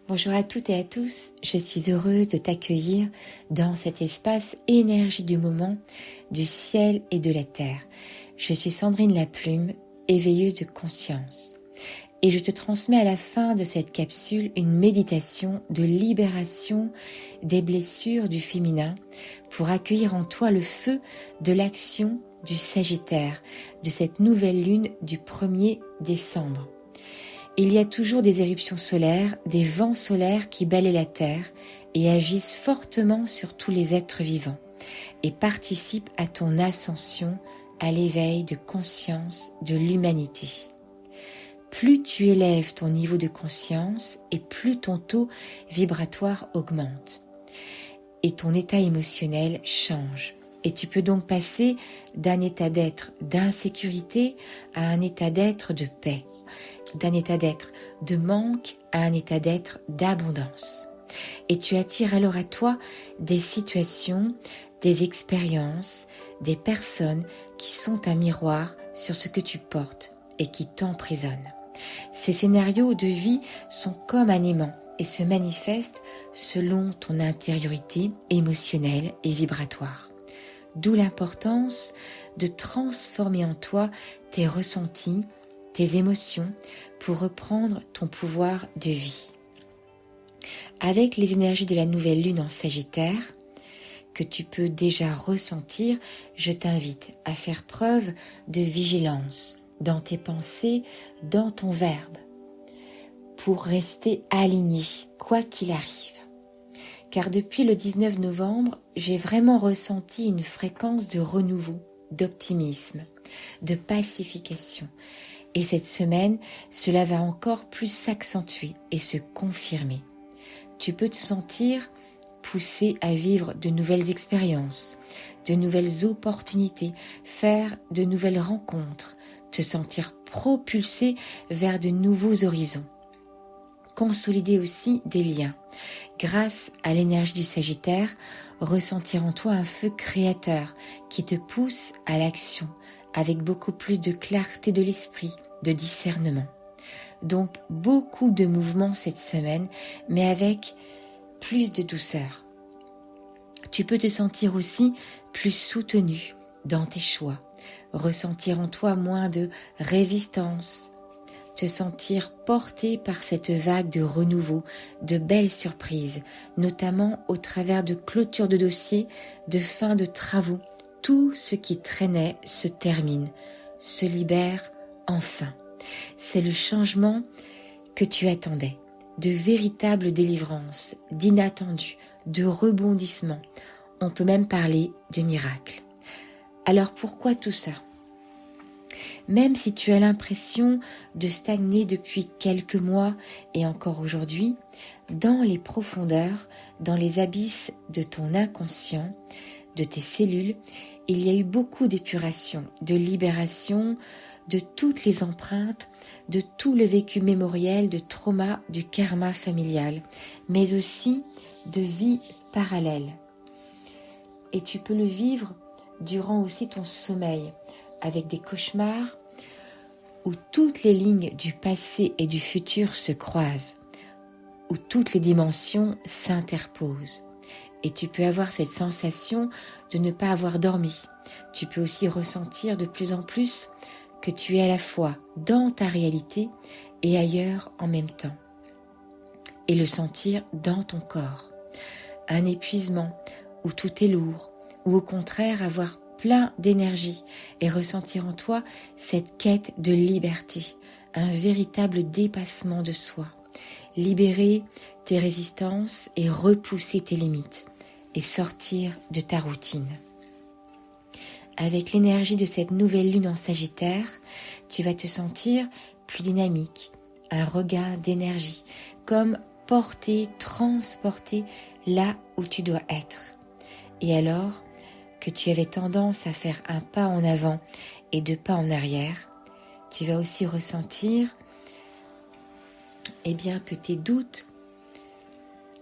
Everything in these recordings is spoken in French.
Bonjour à toutes et à tous, je suis heureuse de t'accueillir dans cet espace énergie du moment, du ciel et de la terre. Je suis Sandrine Laplume, éveilleuse de conscience. Et je te transmets à la fin de cette capsule une méditation de libération des blessures du féminin pour accueillir en toi le feu de l'action du Sagittaire, de cette nouvelle lune du 1er décembre. Il y a toujours des éruptions solaires, des vents solaires qui balayent la Terre et agissent fortement sur tous les êtres vivants et participent à ton ascension, à l'éveil de conscience de l'humanité. Plus tu élèves ton niveau de conscience et plus ton taux vibratoire augmente et ton état émotionnel change. Et tu peux donc passer d'un état d'être d'insécurité à un état d'être de paix, d'un état d'être de manque à un état d'être d'abondance. Et tu attires alors à toi des situations, des expériences, des personnes qui sont un miroir sur ce que tu portes et qui t'emprisonnent. Ces scénarios de vie sont comme un aimant et se manifestent selon ton intériorité émotionnelle et vibratoire. D'où l'importance de transformer en toi tes ressentis, tes émotions pour reprendre ton pouvoir de vie. Avec les énergies de la nouvelle lune en Sagittaire, que tu peux déjà ressentir, je t'invite à faire preuve de vigilance dans tes pensées, dans ton verbe, pour rester aligné, quoi qu'il arrive. Car depuis le 19 novembre, j'ai vraiment ressenti une fréquence de renouveau, d'optimisme, de pacification. Et cette semaine, cela va encore plus s'accentuer et se confirmer. Tu peux te sentir poussé à vivre de nouvelles expériences, de nouvelles opportunités, faire de nouvelles rencontres, te sentir propulsé vers de nouveaux horizons. Consolider aussi des liens. Grâce à l'énergie du Sagittaire, ressentir en toi un feu créateur qui te pousse à l'action avec beaucoup plus de clarté de l'esprit, de discernement. Donc beaucoup de mouvements cette semaine, mais avec plus de douceur. Tu peux te sentir aussi plus soutenu dans tes choix, ressentir en toi moins de résistance, te sentir porté par cette vague de renouveau, de belles surprises, notamment au travers de clôtures de dossiers, de fins de travaux. Tout ce qui traînait se termine, se libère enfin. C'est le changement que tu attendais, de véritable délivrance, d'inattendu, de rebondissement. On peut même parler de miracle. Alors pourquoi tout ça ? Même si tu as l'impression de stagner depuis quelques mois et encore aujourd'hui, dans les profondeurs, dans les abysses de ton inconscient, de tes cellules, il y a eu beaucoup d'épuration, de libération, de toutes les empreintes, de tout le vécu mémoriel, de trauma, du karma familial, mais aussi de vie parallèle. Et tu peux le vivre durant aussi ton sommeil, avec des cauchemars où toutes les lignes du passé et du futur se croisent, où toutes les dimensions s'interposent. Et tu peux avoir cette sensation de ne pas avoir dormi. Tu peux aussi ressentir de plus en plus que tu es à la fois dans ta réalité et ailleurs en même temps. Et le sentir dans ton corps. Un épuisement où tout est lourd, ou au contraire avoir plein d'énergie et ressentir en toi cette quête de liberté, un véritable dépassement de soi. Libérer tes résistances et repousser tes limites et sortir de ta routine. Avec l'énergie de cette nouvelle lune en Sagittaire, tu vas te sentir plus dynamique, un regain d'énergie, comme porté, transporté là où tu dois être. Et alors que tu avais tendance à faire un pas en avant et 2 pas en arrière, tu vas aussi ressentir que tes doutes,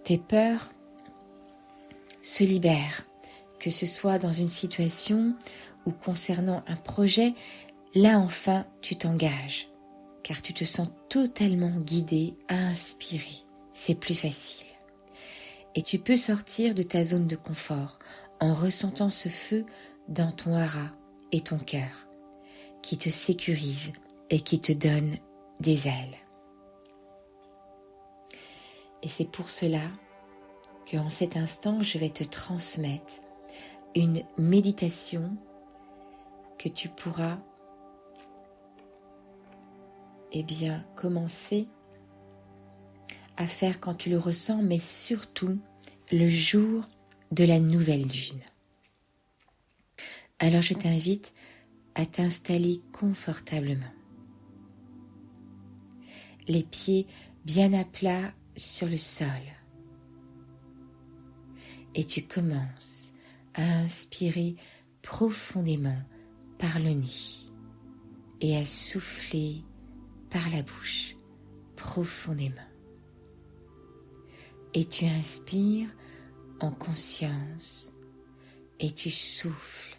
tes peurs se libèrent, que ce soit dans une situation ou concernant un projet, là enfin tu t'engages, car tu te sens totalement guidé, inspiré, c'est plus facile. Et tu peux sortir de ta zone de confort en ressentant ce feu dans ton hara et ton cœur, qui te sécurise et qui te donne des ailes. Et c'est pour cela qu'en cet instant, je vais te transmettre une méditation que tu pourras commencer à faire quand tu le ressens, mais surtout le jour de la nouvelle lune. Alors je t'invite à t'installer confortablement. Les pieds bien à plat sur le sol. Et tu commences à inspirer profondément par le nez et à souffler par la bouche profondément. Et tu inspires en conscience et tu souffles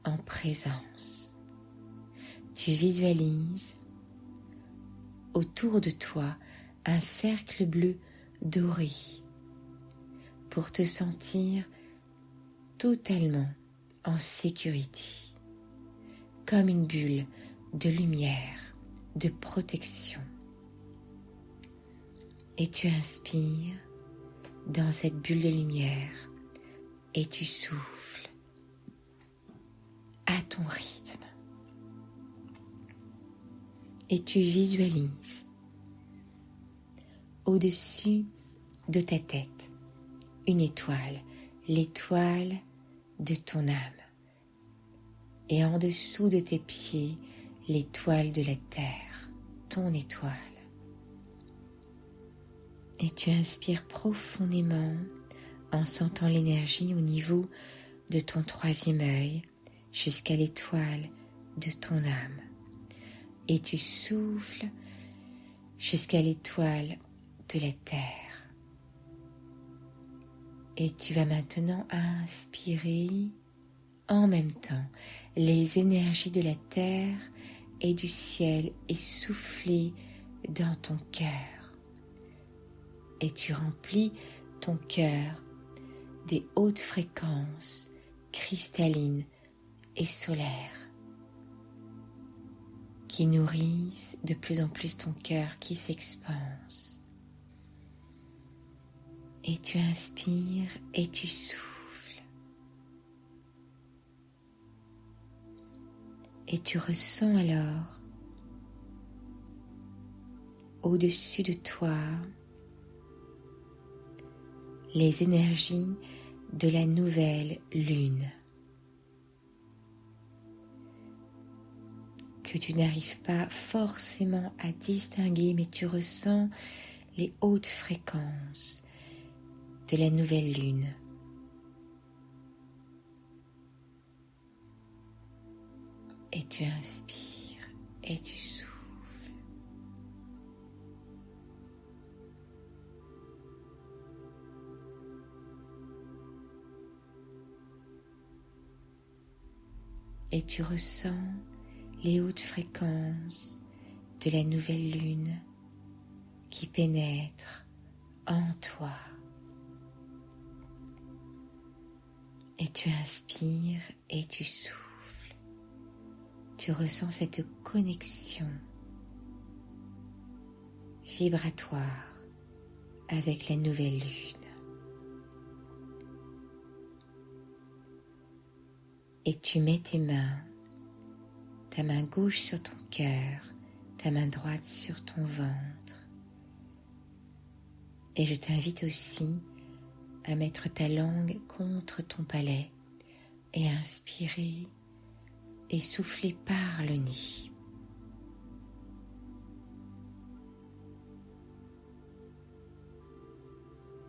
en présence. Tu visualises autour de toi un cercle bleu doré pour te sentir totalement en sécurité, comme une bulle de lumière, de protection. Et tu inspires dans cette bulle de lumière et tu souffles à ton rythme. Et tu visualises au-dessus de ta tête une étoile, l'étoile de ton âme. Et en dessous de tes pieds, l'étoile de la terre, ton étoile. Et tu inspires profondément en sentant l'énergie au niveau de ton troisième œil jusqu'à l'étoile de ton âme. Et tu souffles jusqu'à l'étoile de la terre. Et tu vas maintenant inspirer en même temps les énergies de la terre et du ciel et souffler dans ton cœur. Et tu remplis ton cœur des hautes fréquences cristallines et solaires qui nourrissent de plus en plus ton cœur qui s'expanse. Et tu inspires et tu souffles. Et tu ressens alors au-dessus de toi les énergies de la nouvelle lune que tu n'arrives pas forcément à distinguer, mais tu ressens les hautes fréquences de la nouvelle lune. Et tu inspires et tu souffles. Et tu ressens les hautes fréquences de la nouvelle lune qui pénètrent en toi. Et tu inspires et tu souffles. Tu ressens cette connexion vibratoire avec la nouvelle lune. Et tu mets tes mains, ta main gauche sur ton cœur, ta main droite sur ton ventre. Et je t'invite aussi à mettre ta langue contre ton palais et inspirer et souffler par le nez.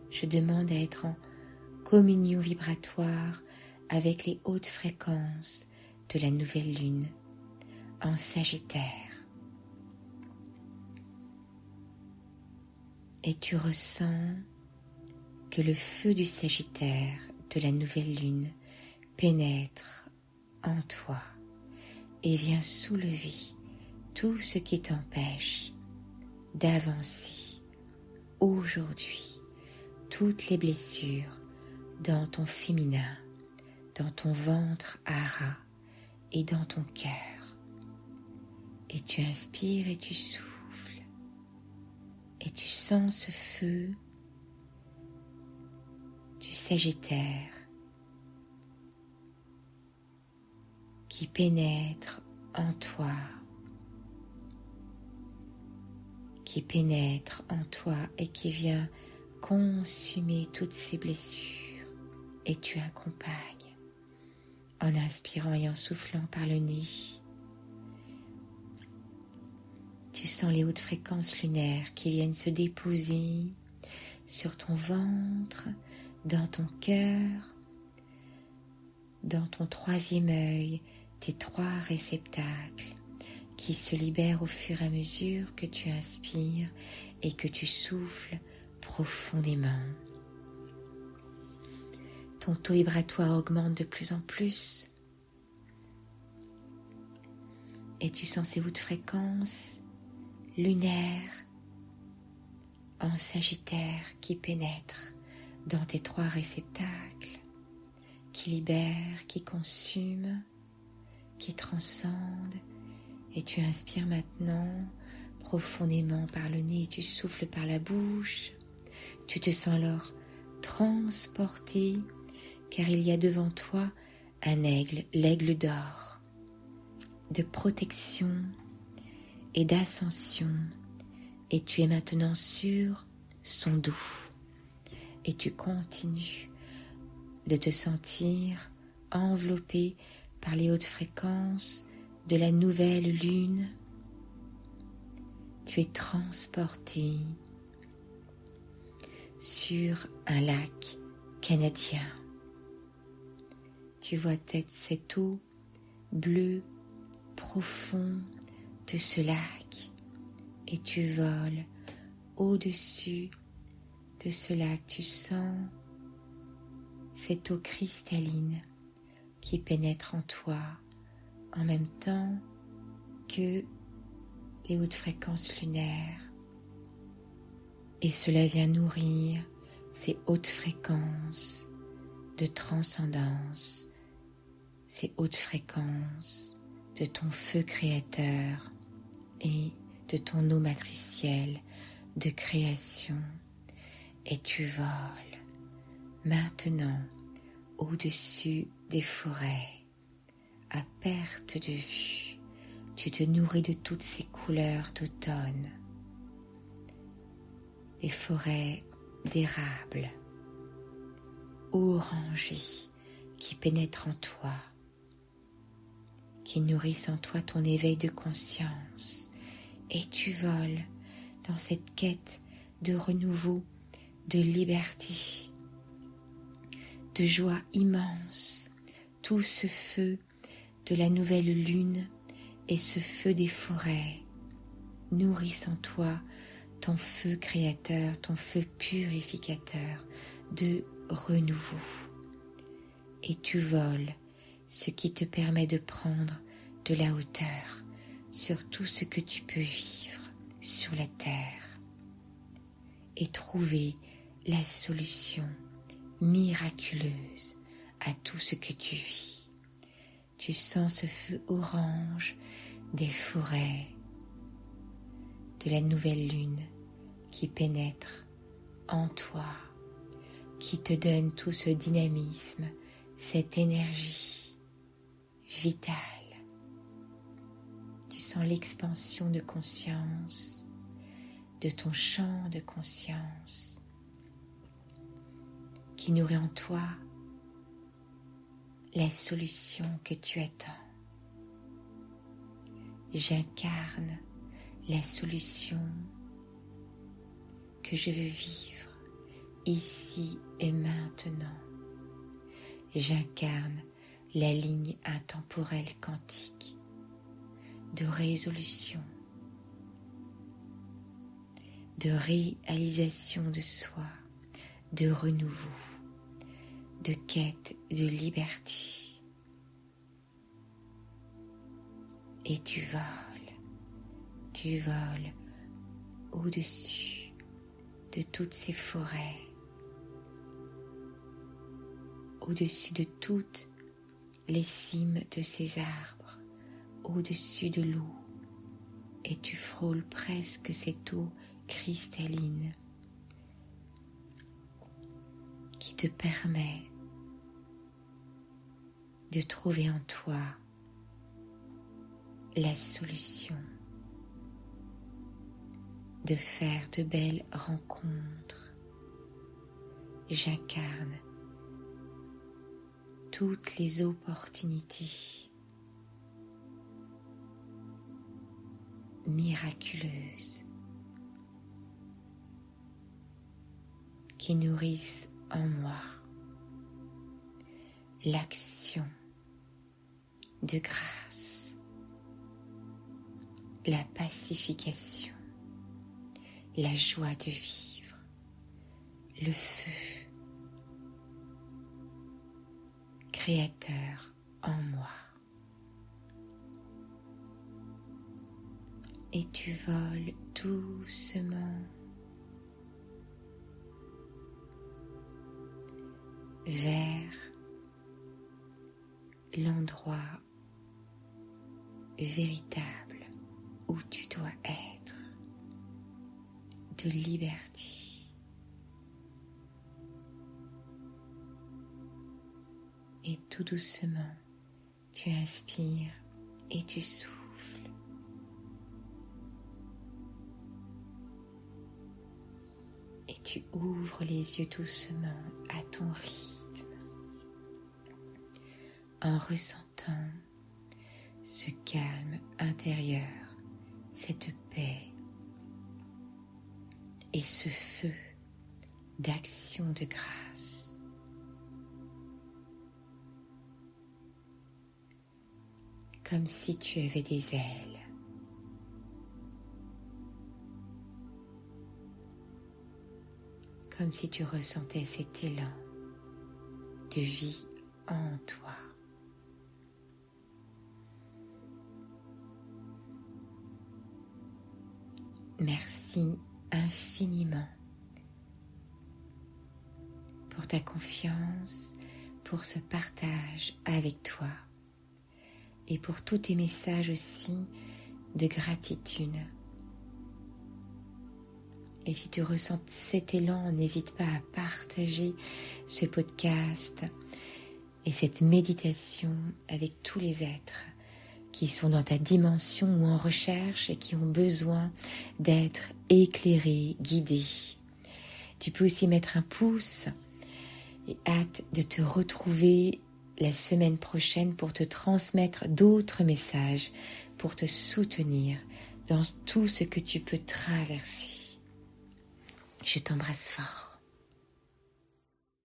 Je demande à être en communion vibratoire avec les hautes fréquences de la nouvelle lune en Sagittaire. Et tu ressens que le feu du Sagittaire de la nouvelle lune pénètre en toi et vient soulever tout ce qui t'empêche d'avancer aujourd'hui toutes les blessures dans ton féminin, dans ton ventre hara et dans ton cœur. Et tu inspires et tu souffles. Et tu sens ce feu du Sagittaire qui pénètre en toi, et qui vient consumer toutes ces blessures. Et tu accompagnes en inspirant et en soufflant par le nez. Tu sens les hautes fréquences lunaires qui viennent se déposer sur ton ventre, dans ton cœur, dans ton troisième œil, tes 3 réceptacles qui se libèrent au fur et à mesure que tu inspires et que tu souffles profondément. Ton taux vibratoire augmente de plus en plus et tu sens ces hautes fréquences lunaires en Sagittaire qui pénètrent dans tes 3 réceptacles, qui libèrent, qui consument, qui transcendent. Et tu inspires maintenant profondément par le nez et tu souffles par la bouche. Tu te sens alors transporté car il y a devant toi un aigle, l'aigle d'or, de protection et d'ascension. Et tu es maintenant sur son dos. Et tu continues de te sentir enveloppé par les hautes fréquences de la nouvelle lune. Tu es transporté sur un lac canadien. Tu vois peut-être cette eau bleue profonde de ce lac et tu voles au-dessus de ce lac. Tu sens cette eau cristalline qui pénètre en toi en même temps que les hautes fréquences lunaires. Et cela vient nourrir ces hautes fréquences de transcendance, ces hautes fréquences de ton feu créateur et de ton eau matricielle de création. Et tu voles maintenant au-dessus des forêts, à perte de vue. Tu te nourris de toutes ces couleurs d'automne, des forêts d'érable, orangées, qui pénètrent en toi, qui nourrissent en toi ton éveil de conscience. Et tu voles dans cette quête de renouveau, de liberté, de joie immense. Tout ce feu de la nouvelle lune et ce feu des forêts nourrissent en toi ton feu créateur, ton feu purificateur de renouveau. Et tu voles, ce qui te permet de prendre de la hauteur sur tout ce que tu peux vivre sur la terre et trouver la solution miraculeuse à tout ce que tu vis. Tu sens ce feu orange des forêts, de la nouvelle lune qui pénètre en toi, qui te donne tout ce dynamisme, cette énergie vitale. Tu sens l'expansion de conscience, de ton champ de conscience, qui nourrit en toi la solution que tu attends. J'incarne la solution que je veux vivre ici et maintenant. J'incarne la ligne intemporelle quantique de résolution, de réalisation de soi, de renouveau, de quête de liberté. Et tu voles au-dessus de toutes ces forêts, au-dessus de toutes les cimes de ces arbres, au-dessus de l'eau, et tu frôles presque cette eau cristalline qui te permet de trouver en toi la solution, de faire de belles rencontres. J'incarne toutes les opportunités miraculeuses qui nourrissent en moi l'action de grâce, la pacification, la joie de vivre, le feu créateur en moi. Et tu voles doucement vers l'endroit véritable où tu dois être, de liberté. Et tout doucement, tu inspires et tu souffles. Et tu ouvres les yeux doucement à ton rythme, en ressentant ce calme intérieur, cette paix et ce feu d'action de grâce. Comme si tu avais des ailes. Comme si tu ressentais cet élan de vie en toi. Merci infiniment pour ta confiance, pour ce partage avec toi et pour tous tes messages aussi de gratitude. Et si tu ressens cet élan, n'hésite pas à partager ce podcast et cette méditation avec tous les êtres qui sont dans ta dimension ou en recherche et qui ont besoin d'être éclairés, guidés. Tu peux aussi mettre un pouce et hâte de te retrouver la semaine prochaine pour te transmettre d'autres messages, pour te soutenir dans tout ce que tu peux traverser. Je t'embrasse fort.